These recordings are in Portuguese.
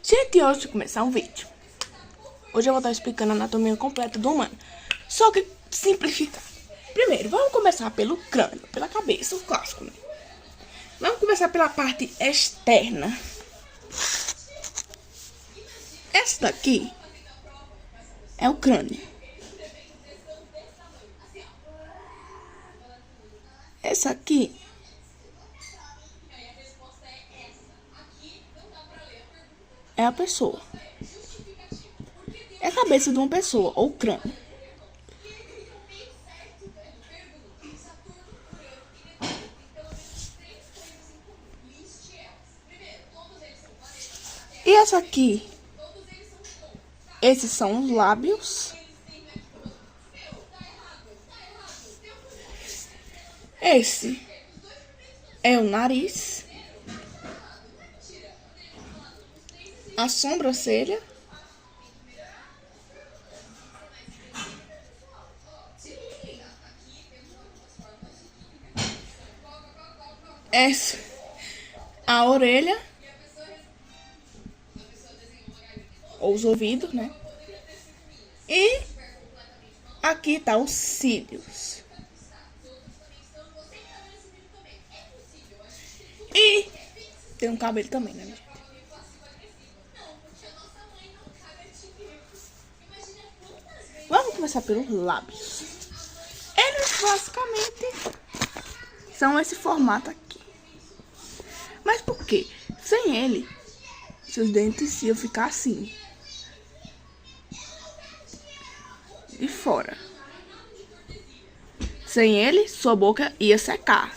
Gente, hoje de começar um vídeo. Hoje eu vou estar explicando a anatomia completa do humano. Só que simplificar. Primeiro, vamos começar pelo crânio, pela cabeça, o clássico, né? Vamos começar pela parte externa. Essa daqui é o crânio. Essa aqui é a pessoa. É a cabeça de uma pessoa, ou crânio. E essa aqui, esses são os lábios. Esse é o nariz. A sobrancelha. Essa, a orelha. Ou os ouvidos, né? E aqui tá os cílios. E tem um cabelo também, né, gente? Vamos começar pelos lábios. Eles basicamente são esse formato aqui. Mas por quê? Sem ele, seus dentes iam ficar assim. De fora. Sem ele, sua boca ia secar.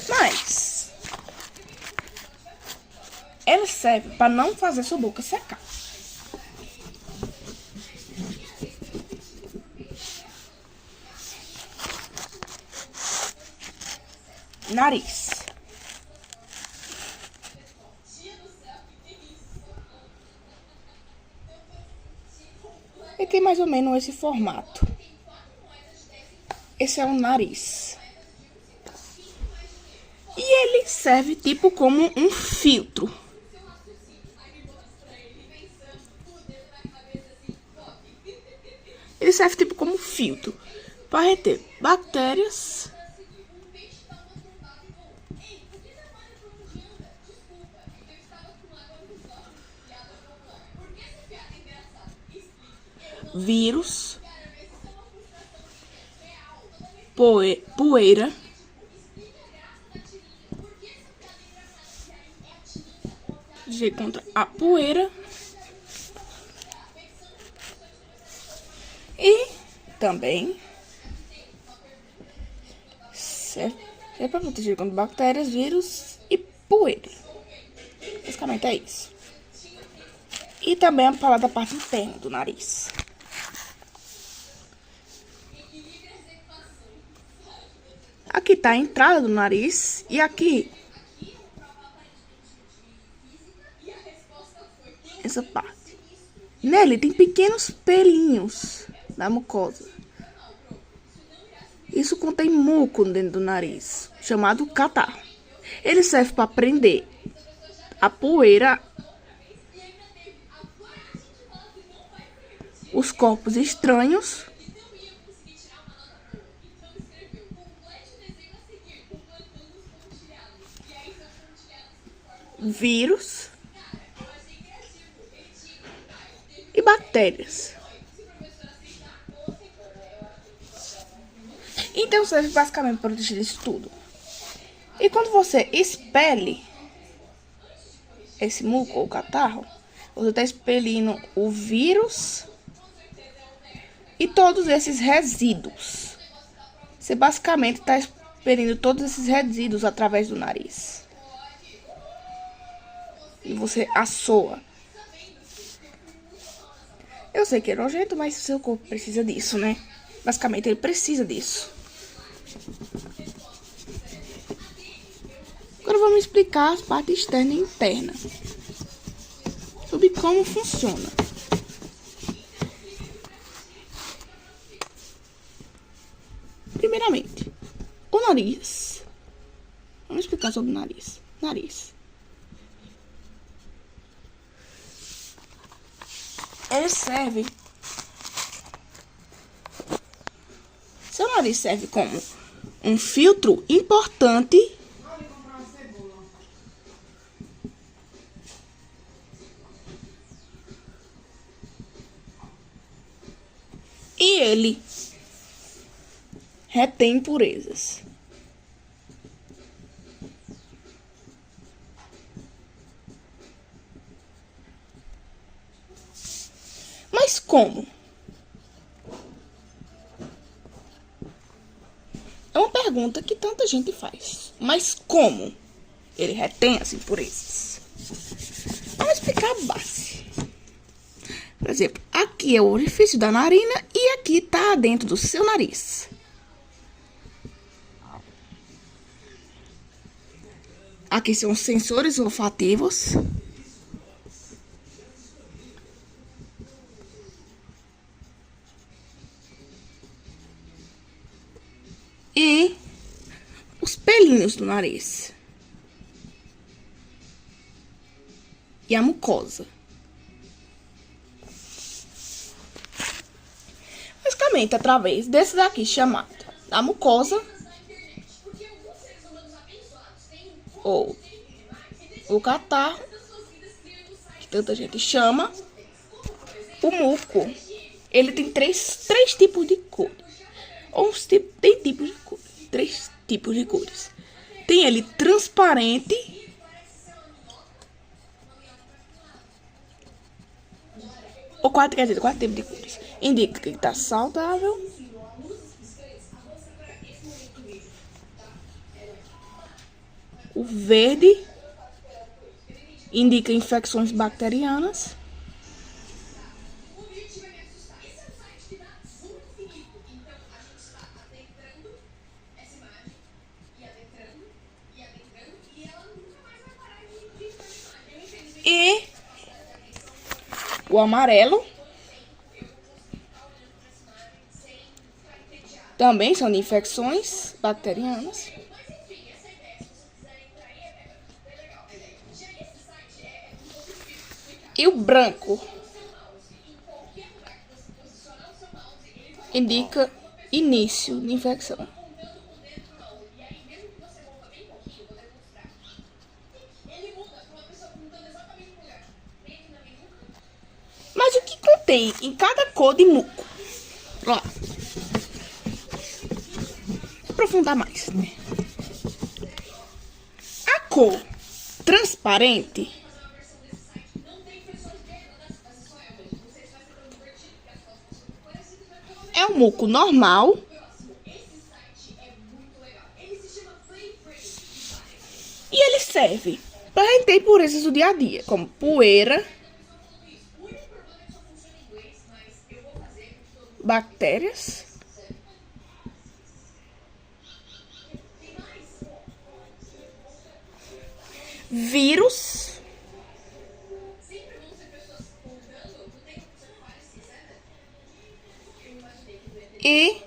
Mas ele serve para não fazer sua boca secar. Nariz. Ele tem mais ou menos esse formato. Esse é o nariz. E ele serve tipo como um filtro. Ele serve tipo como um filtro para reter bactérias, vírus, poeira, de contra a poeira e também serve para proteger contra bactérias, vírus e poeira. Basicamente é isso. E também para falar da parte interna do nariz. Aqui tá a entrada do nariz e aqui essa parte. Nele tem pequenos pelinhos da mucosa. Isso contém muco dentro do nariz, chamado catarro. Ele serve para prender a poeira, os corpos estranhos, vírus e bactérias. Então serve basicamente para proteger isso tudo. E quando você expele esse muco ou catarro, você está expelindo o vírus e todos esses resíduos. Você basicamente está expelindo todos esses resíduos através do nariz. E você assoa. Eu sei que é nojento, mas o seu corpo precisa disso, né? Basicamente, ele precisa disso. Agora vamos explicar as partes externa e interna. Sobre como funciona. Primeiramente, o nariz. Vamos explicar sobre o nariz. Nariz. Ele serve... Seu nariz serve como um filtro importante e ele retém impurezas. Mas como? É uma pergunta que tanta gente faz. Mas como ele retém as impurezas? Vamos explicar a base. Por exemplo, aqui é o orifício da narina e aqui está dentro do seu nariz. Aqui são os sensores olfativos. E os pelinhos do nariz. E a mucosa. Basicamente, através desse daqui chamado a mucosa, ou o catarro, que tanta gente chama, o muco. Ele tem três tipos de cores. Tem tipos de cores. 3 tipos de cores. Tem ele transparente, ou quatro tipos de cores. Indica que ele está saudável. O verde indica infecções bacterianas. E o amarelo também são de infecções bacterianas. E o branco indica início de infecção. Mas o que contém em cada cor de muco? Ó, vou aprofundar mais, né? A cor transparente é um muco normal e ele serve para reter impurezas do dia a dia, como poeira, bactérias, vírus e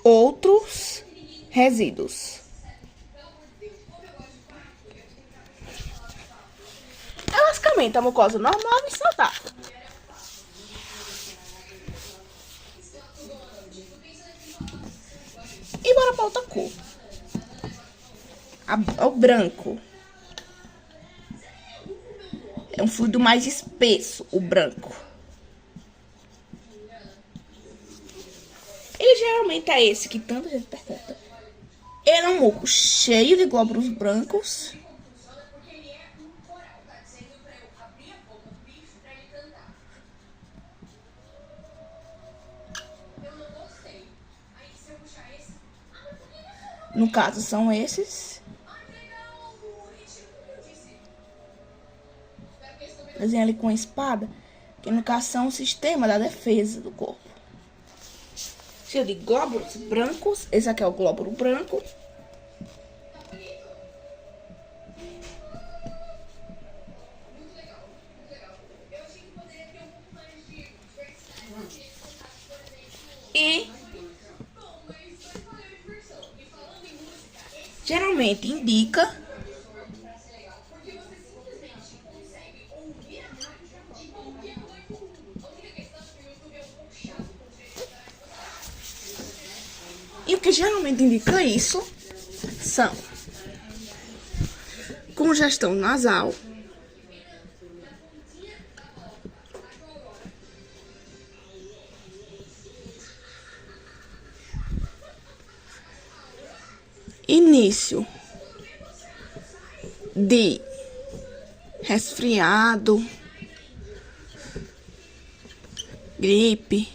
outros resíduos. É basicamente a mucosa normal e saudável. E bora para outra cor. O branco. É um fluido mais espesso, o branco. Ele geralmente é esse que tanta gente pergunta. Ele é um muco cheio de glóbulos brancos. No caso, são esses. Desenha ali com a espada, que no caso são o sistema da defesa do corpo. Cheio de glóbulos brancos. Esse aqui é o glóbulo branco. geralmente indica e o que geralmente indica isso são congestão nasal, início de resfriado, gripe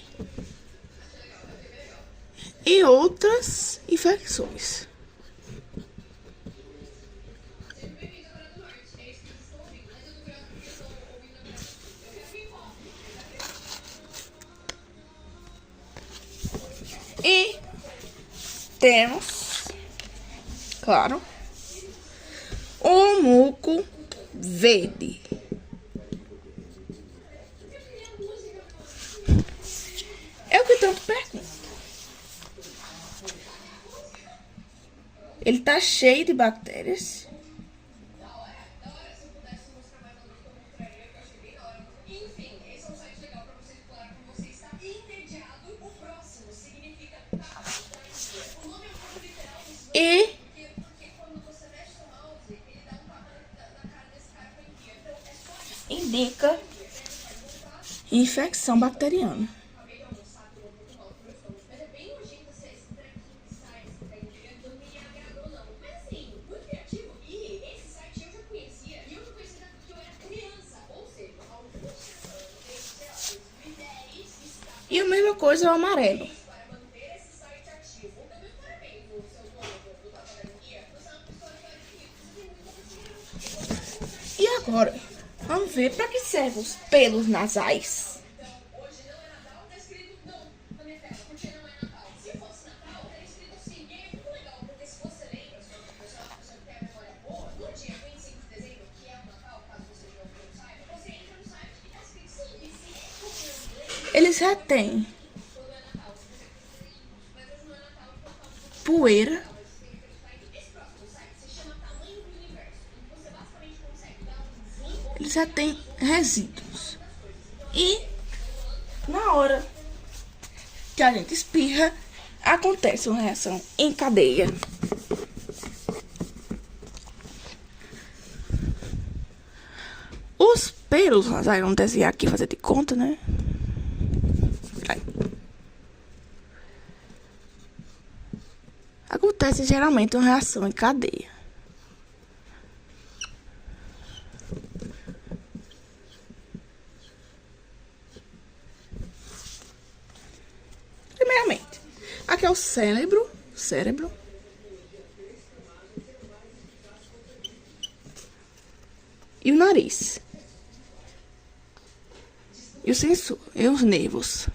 e outras infecções. E temos, claro, o muco verde. É o que tanto pergunta. Ele tá cheio de bactérias. E indica infecção bacteriana. E a mesma coisa é o amarelo. E agora, vamos ver para que servem os pelos nasais. Eles retêm poeira, eles retêm resíduos. E na hora que a gente espirra, acontece uma reação em cadeia. Os pelos nasais, vamos desenhar aqui, fazer de conta, né? Acontece geralmente uma reação em cadeia. Primeiramente, aqui é o cérebro. E o nariz. E o sensor, e os nervos.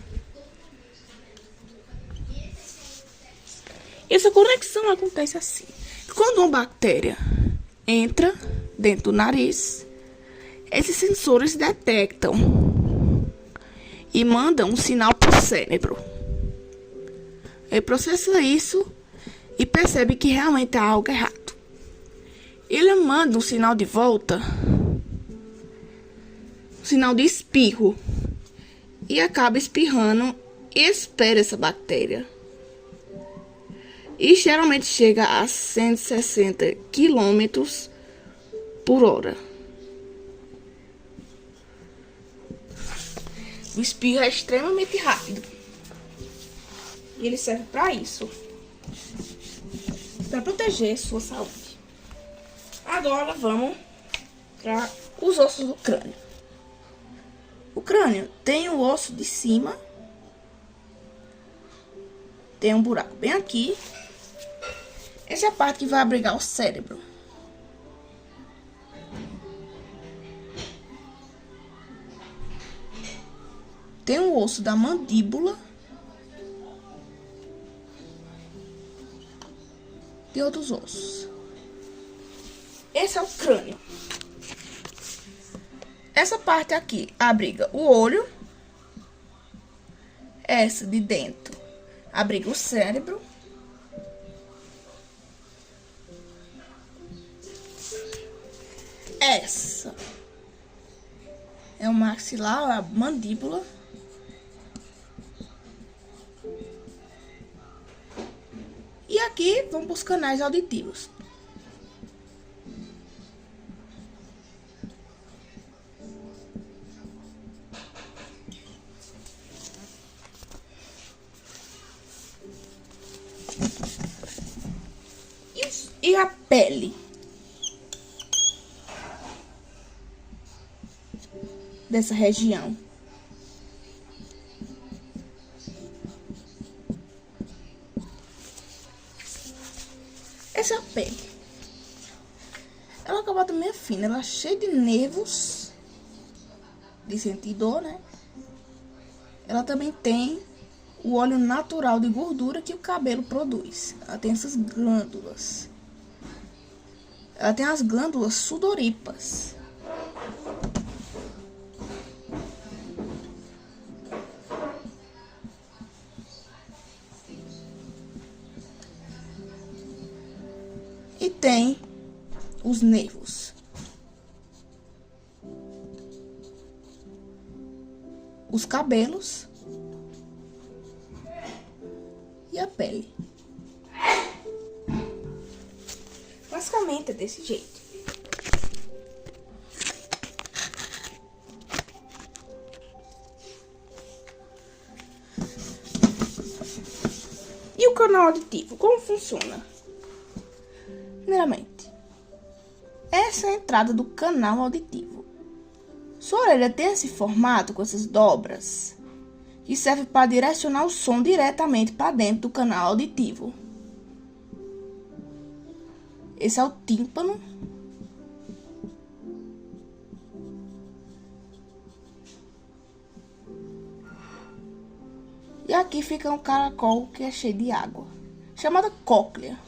Essa conexão acontece assim. Quando uma bactéria entra dentro do nariz, esses sensores detectam e mandam um sinal para o cérebro. Ele processa isso e percebe que realmente há algo errado. Ele manda um sinal de volta, um sinal de espirro, e acaba espirrando e espera essa bactéria. E geralmente chega a 160 quilômetros por hora. O espirro é extremamente rápido. E ele serve para isso. Para proteger sua saúde. Agora vamos para os ossos do crânio. O crânio tem o osso de cima. Tem um buraco bem aqui. Essa é a parte que vai abrigar o cérebro. Tem o osso da mandíbula. E outros ossos. Esse é o crânio. Essa parte aqui abriga o olho. Essa de dentro abriga o cérebro. essa é o maxilar, a mandíbula. E aqui vamos para os canais auditivos. E a pele dessa região? Essa é a pele. Ela acaba também é fina, ela é cheia de nervos de sentir dor, né? Ela também tem o óleo natural de gordura que o cabelo produz. Ela tem essas glândulas. Ela tem as glândulas sudoríparas. E tem os nervos. Os cabelos. E a pele. Basicamente é desse jeito. E o canal auditivo, como funciona? Primeiramente, essa é a entrada do canal auditivo. Sua orelha tem esse formato com essas dobras, que serve para direcionar o som diretamente para dentro do canal auditivo. Esse é o tímpano. E aqui fica um caracol que é cheio de água, chamada cóclea.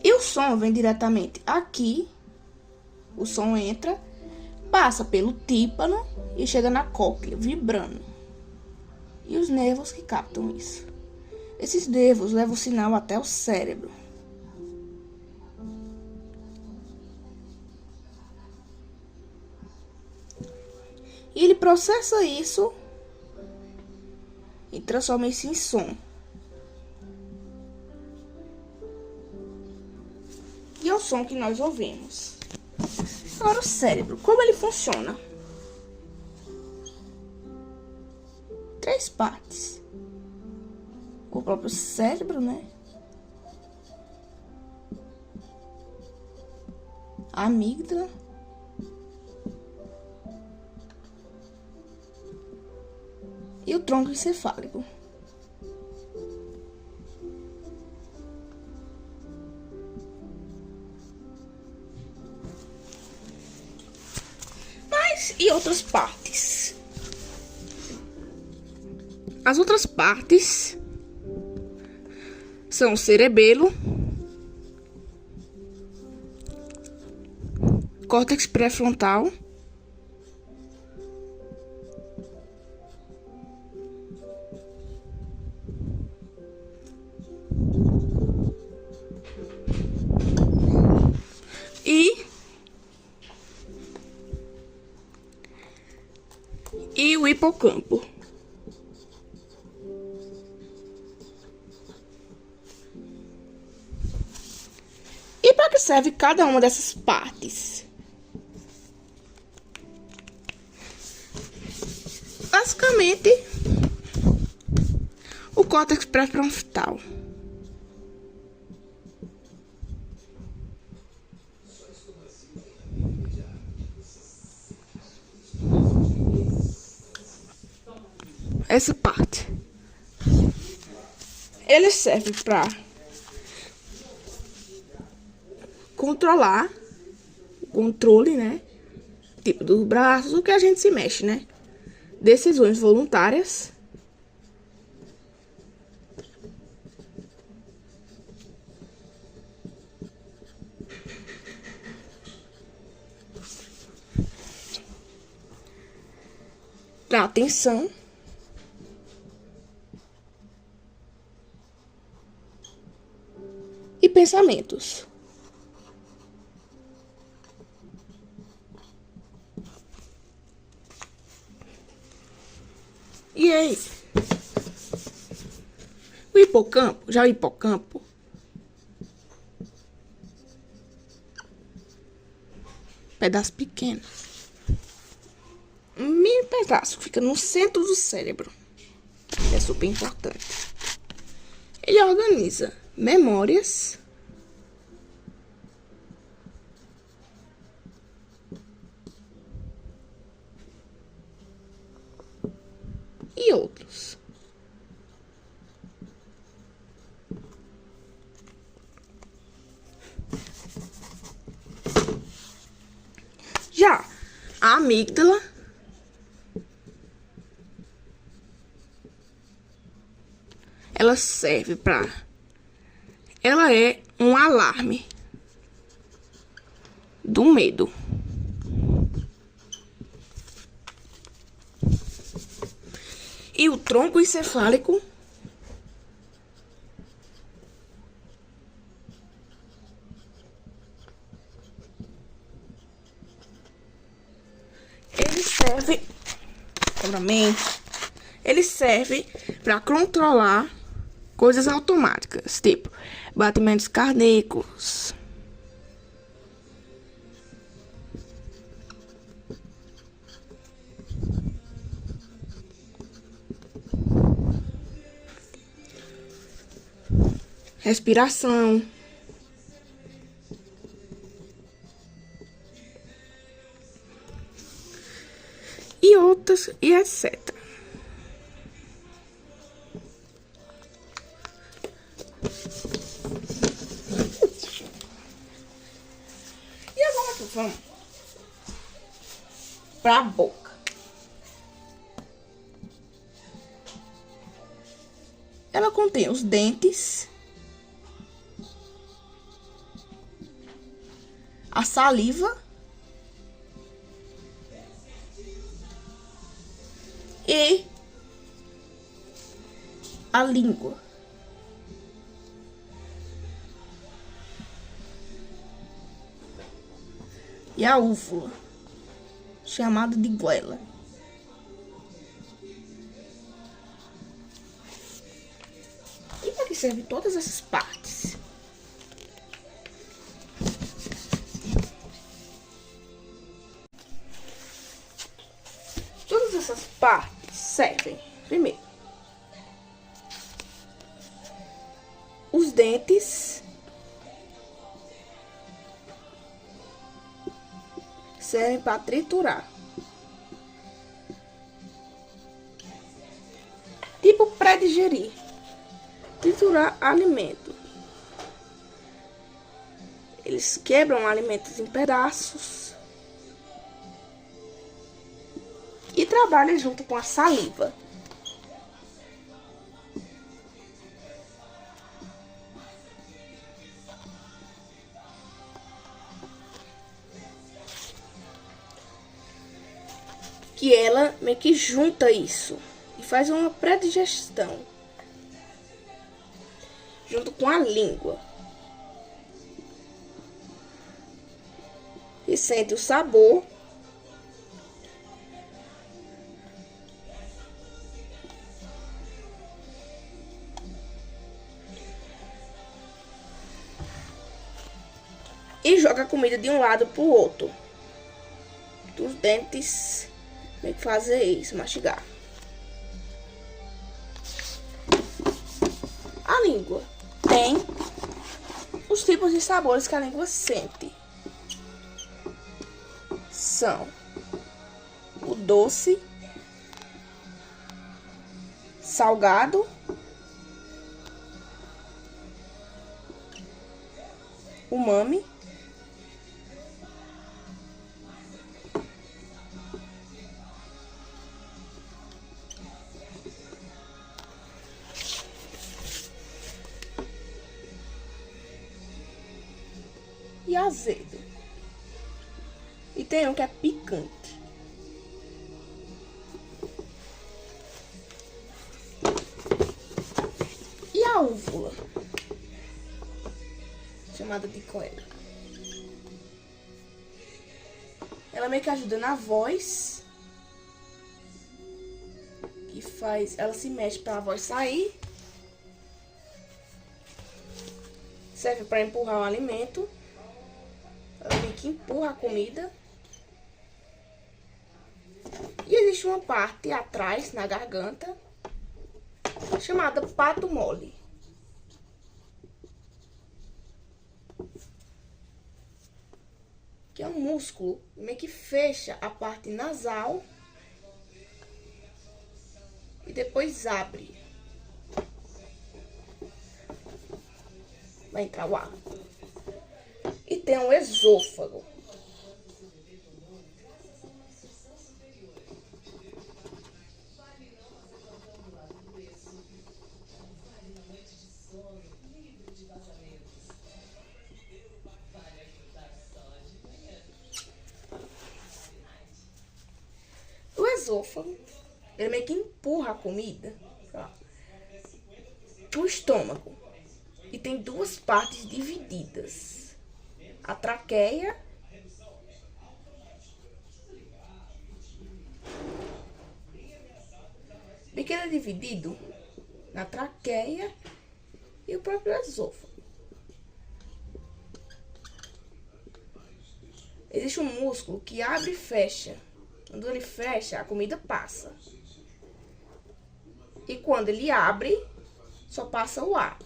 E o som vem diretamente aqui. O som entra, passa pelo tímpano e chega na cóclea, vibrando. E os nervos que captam isso. Esses nervos levam o sinal até o cérebro. E ele processa isso e transforma isso em som. E é o som que nós ouvimos. Agora o cérebro, como ele funciona? 3 partes. O próprio cérebro, né? A amígdala. E o tronco encefálico. Mas e outras partes? As outras partes são o cerebelo, córtex pré-frontal, e o hipocampo. E para que serve cada uma dessas partes? Basicamente, o córtex pré-frontal. Essa parte. Ele serve para controlar, o controle, né? Tipo dos braços, o que a gente se mexe, né? Decisões voluntárias. Pra atenção. E pensamentos. E aí? O hipocampo, já o hipocampo, pedaço pequeno, um mini pedaço, fica no centro do cérebro. É super importante. Ele organiza memórias, e outros. Já a amígdala ela serve para... Ela é um alarme do medo. E o tronco encefálico ele serve para controlar coisas automáticas, tipo batimentos cardíacos, respiração, e outras, e etc. E agora vamos para a boca. Ela contém os dentes, a saliva e a língua. E a úvula, chamada de goela. E para que servem todas essas partes? Todas essas partes servem, primeiro, os dentes servem para triturar, tipo pré-digerir, triturar alimento. Eles quebram alimentos em pedaços e trabalham junto com a saliva. Que ela meio que junta isso e faz uma pré-digestão junto com a língua. E sente o sabor e joga a comida de um lado pro outro. Os dentes meio que fazer isso, mastigar. A língua tem os tipos de sabores que a língua sente. São o doce, salgado, umami, e azedo. E tem um que é picante. E a úvula? chamada de coela. Ela meio que ajuda na voz, que faz, ela se mexe para a voz sair. Serve para empurrar o alimento. Ela meio que empurra a comida. E existe uma parte atrás, na garganta, chamada pato mole. Que é um músculo meio que fecha a parte nasal e depois abre. Vai entrar o ar. E tem um esôfago. O esôfago, ele meio que empurra a comida pro estômago. E tem duas partes divididas. A traqueia bem que ele é dividido na traqueia e o próprio esôfago. Existe um músculo que abre e fecha. Quando ele fecha, a comida passa. E quando ele abre, só passa o ar.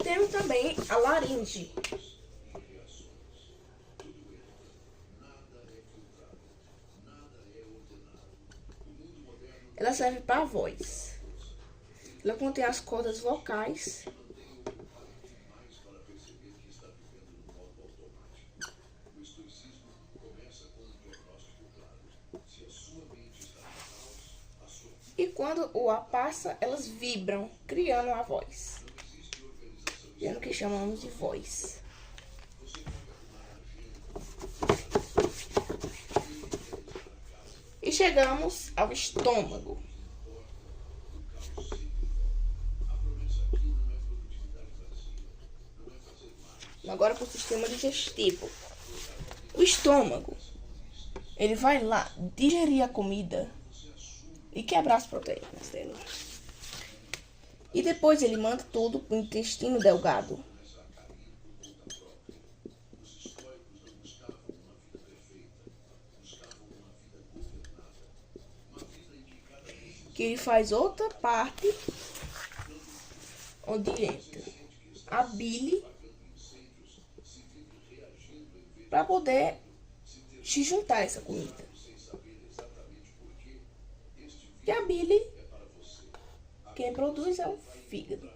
Temos também a laringe. Ela serve para a voz. Ela contém as cordas vocais. E quando o ar passa, elas vibram, criando a voz. É o que chamamos de voz. E chegamos ao estômago. Agora para o sistema digestivo. O estômago, ele vai lá digerir a comida e quebrar as proteínas dela. E depois ele manda tudo para o intestino delgado. Que ele faz outra parte onde entra a bile para poder se juntar essa comida. E a bile, quem produz é o fígado.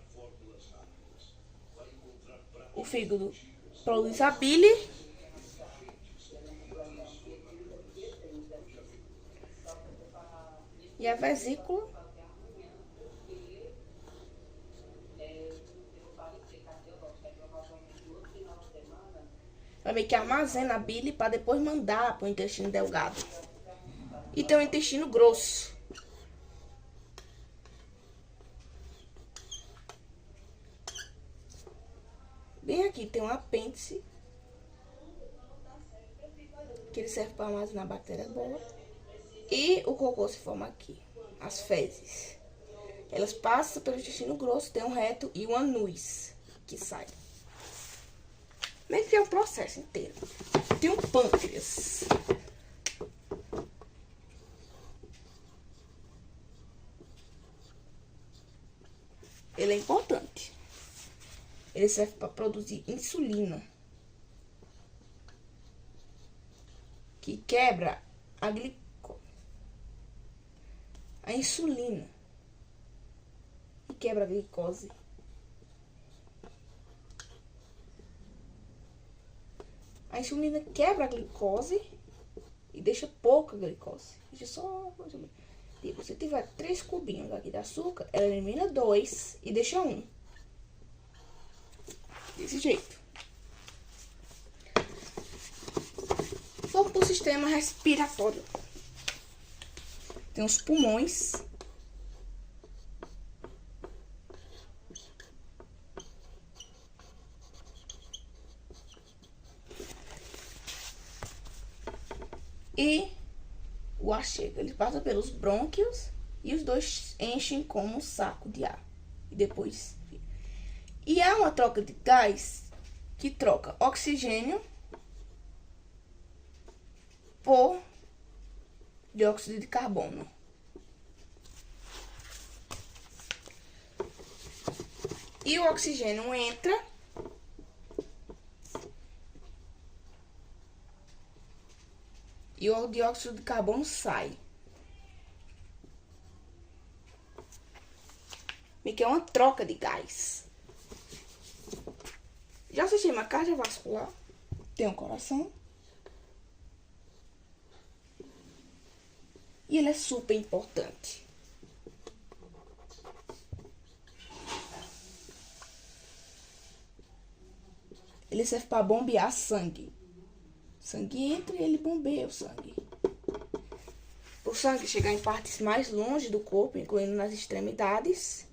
O fígado produz a bile e a vesícula ela meio que armazena a bile para depois mandar para o intestino delgado. E tem o intestino grosso. Bem aqui tem um apêndice, que ele serve para armazenar a bactéria boa. E o cocô se forma aqui, as fezes. Elas passam pelo intestino grosso, tem um reto e um anus que sai. Meio que é um processo inteiro. Tem um pâncreas. Ele é importante. Ele serve para produzir insulina, que quebra a insulina e quebra a glicose. A insulina quebra a glicose e deixa pouca glicose. Deixa só... Tipo, se tiver 3 cubinhos aqui de açúcar, ela elimina 2 e deixa 1. Desse jeito. Vamos para o sistema respiratório. Tem os pulmões. e o ar chega. Ele passa pelos brônquios e os dois enchem como um saco de ar. E depois... E há uma troca de gás que troca oxigênio por dióxido de carbono. E o oxigênio entra e o dióxido de carbono sai. Que é uma troca de gás. Já o sistema cardiovascular tem um coração. E ele é super importante. Ele serve para bombear sangue. O sangue entra e ele bombeia o sangue. O sangue chegar em partes mais longe do corpo, incluindo nas extremidades.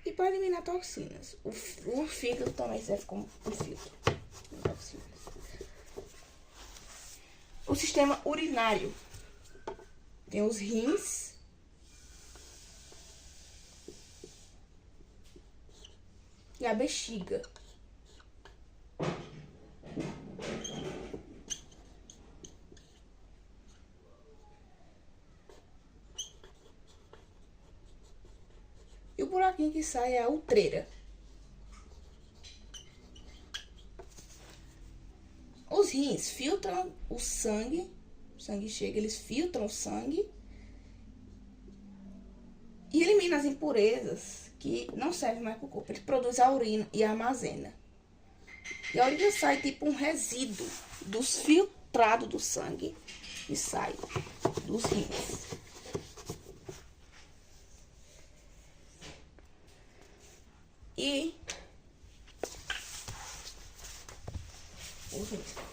E para eliminar toxinas. O fígado também serve como um filtro. O sistema urinário. Tem os rins. E a bexiga. E o buraquinho que sai é a utreira. Os rins filtram o sangue chega, eles filtram o sangue e eliminam as impurezas que não servem mais para o corpo. Ele produz a urina e armazena. E a urina sai tipo um resíduo dos filtrados do sangue e sai dos rins. E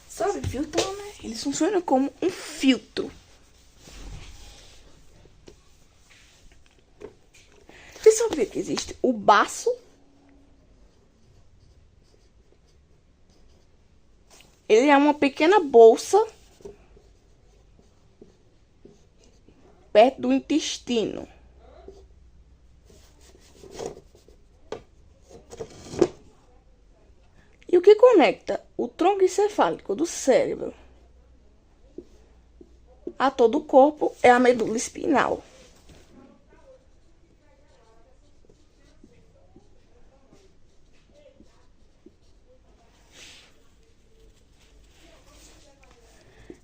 sabe, filtro, né? Eles funcionam como um filtro. Você sabia que existe o baço? Ele é uma pequena bolsa perto do intestino. E o que conecta o tronco encefálico do cérebro a todo o corpo é a medula espinhal.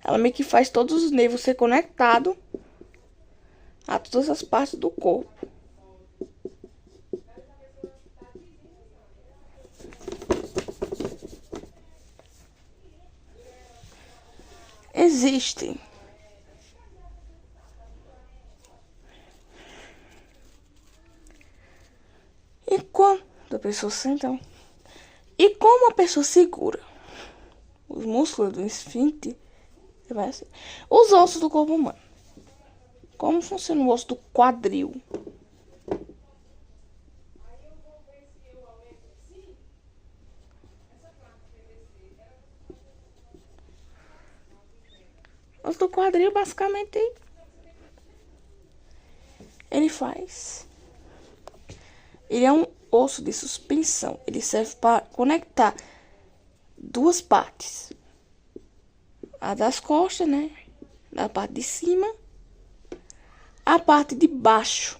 Ela meio que faz todos os nervos ser conectados a todas as partes do corpo. Existem e quando a pessoa senta e como a pessoa segura os músculos do esfíncter, vai assim. Os ossos do corpo humano. Como funciona o osso do quadril? O osso do quadril, basicamente, ele é um osso de suspensão. Ele serve para conectar duas partes. A das costas, né? Da parte de cima. A parte de baixo.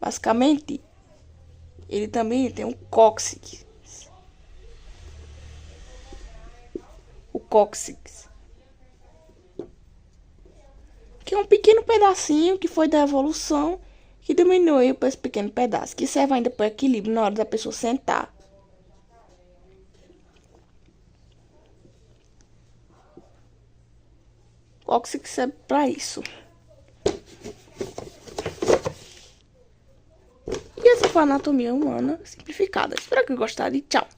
Basicamente, ele também tem um cóccix. O cóccix. Que é um pequeno pedacinho que foi da evolução que diminuiu para esse pequeno pedaço. Que serve ainda para equilíbrio na hora da pessoa sentar. O cóccix serve para isso. E essa foi a anatomia humana simplificada. Espero que gostaram e tchau.